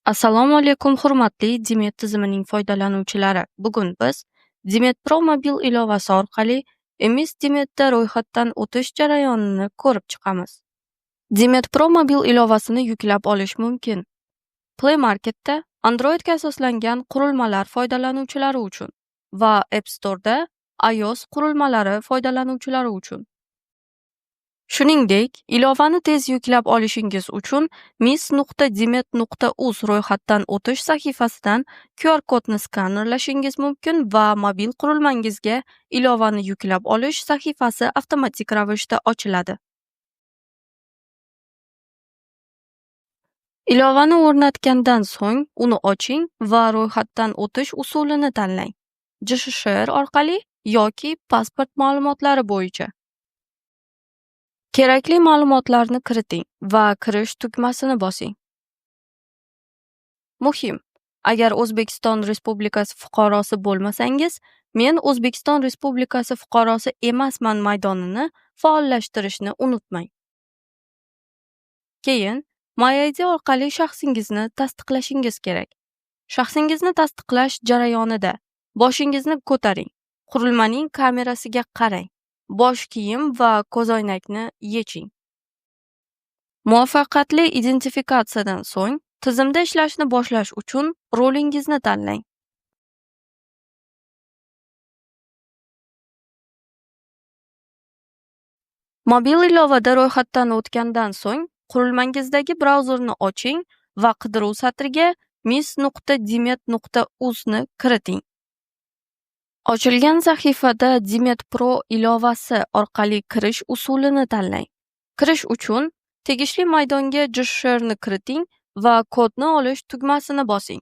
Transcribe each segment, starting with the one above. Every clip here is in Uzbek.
Assalomu alaykum, hurmatli Dimet tizimining foydalanuvchilari. Bugun biz Dimet Pro mobil ilovasi orqali MS Dimetda ro'yxatdan o'tish jarayonini ko'rib chiqamiz. Dimet Pro mobil ilovasini yuklab olish mumkin. Play Marketda Androidga asoslangan qurilmalar foydalanuvchilari uchun va App Store'da iOS qurilmalari foydalanuvchilari uchun. Shuningdek, ilovani tez yuklab olishingiz uchun mis.dimet.uz ro'yxatdan o'tish sahifasidan QR kodni skanerlashingiz mumkin va mobil qurilmangizga ilovani yuklab olish sahifasi avtomatik ravishda ochiladi. Ilovani o'rnatgandan so'ng uni oching va ro'yxatdan o'tish usulini tanlang. JSHR orqali yoki pasport ma'lumotlari bo'yicha. Kerakli ma'lumotlarni kiriting va kirish tugmasini bosing. Muhim: agar O'zbekiston Respublikasi fuqarosi bo'lmasangiz, men O'zbekiston Respublikasi fuqarosi emasman maydonini faollashtirishni unutmang. Keyin MyID orqali shaxsingizni tasdiqlashingiz kerak. Shaxsingizni tasdiqlash jarayonida boshingizni ko'taring, qurilmaning kamerasiga qarang, bosh kiyim va ko'zoynakni yeching. Muvaffaqiyatli identifikatsiyadan so'ng tizimda ishlashni boshlash uchun rolingizni tanlang. Mobil ilovada ro'yxatdan o'tgandan so'ng qurilmangizdagi brauzerni oching va qidiruv satriga mis.dimet.uz ni kiriting. Ochilgan sahifada Dimet Pro ilovasi orqali kirish usulini tanlang. Kirish uchun tegishli maydonga JSHR ni kiriting va kodni olish tugmasini bosing.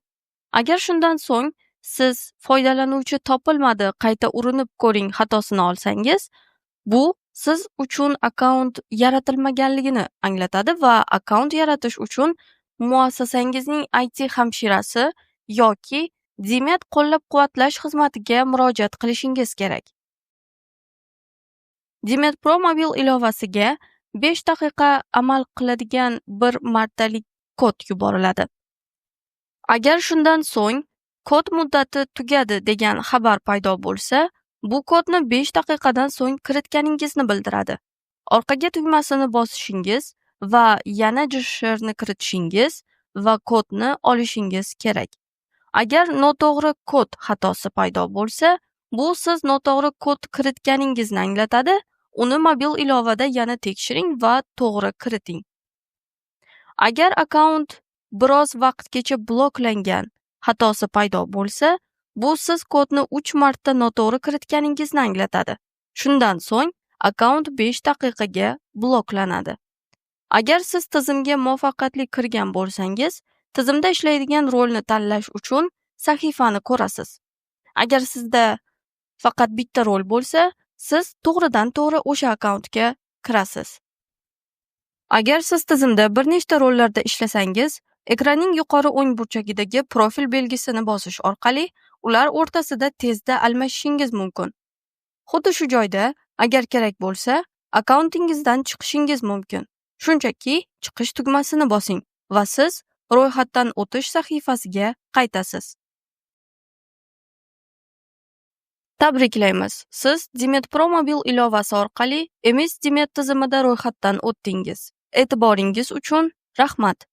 Agar shundan so'ng siz foydalanuvchi topilmadi, qayta urinib ko'ring xatosini olsangiz, bu siz uchun akkaunt yaratilmaganligini anglatadi va akkaunt yaratish uchun muassasangizning IT hamshirasi yoki Dimet qo'llab-quvvatlash xizmatiga murojaat qilishingiz kerak. Dimet Pro mobil ilovasiga 5 daqiqa amal qiladigan bir martalik kod yuboriladi. Agar shundan so'ng kod muddati tugadi degan xabar paydo bo'lsa, bu kodni 5 daqiqadan so'ng kiritganingizni bildiradi. Orqaga tugmasini bosishingiz va yana JSHR ni kiritishingiz va kodni olishingiz kerak. Agar noto'g'ri kod xatosi paydo bo'lsa, bu siz noto'g'ri kod kiritganingizni anglatadi. Uni mobil ilovada yana tekshiring va to'g'ri kiriting. Agar akkaunt biroz vaqtgacha bloklangan xatosi paydo bo'lsa, bu siz kodni 3 marta noto'g'ri kiritganingizni anglatadi. Shundan so'ng akkaunt 5 daqiqaga bloklanadi. Agar siz tizimga muvaffaqiyatli kirgan bo'lsangiz, tizimda ishlaydigan rolni tanlash uchun sahifani ko'rasiz. Agar sizda faqat bitta rol bo'lsa, siz to'g'ridan-to'g'ri o'sha akkauntga kirasiz. Agar siz tizimda bir nechta rollarda ishlasangiz, ekranning yuqori o'ng burchagidagi profil belgisini bosish orqali ular o'rtasida tezda almashishingiz mumkin. Xuddi shu joyda, agar kerak bo'lsa, akkauntingizdan chiqishingiz mumkin. Shunchaki chiqish tugmasini bosing va siz ro'yxatdan o'tish sahifasiga qaytasiz. Tabriklaymiz! Siz Dimet Pro mobil ilovasi orqali MS Dimet tizimida ro'yxatdan o'tdingiz. E'tiboringiz uchun rahmat!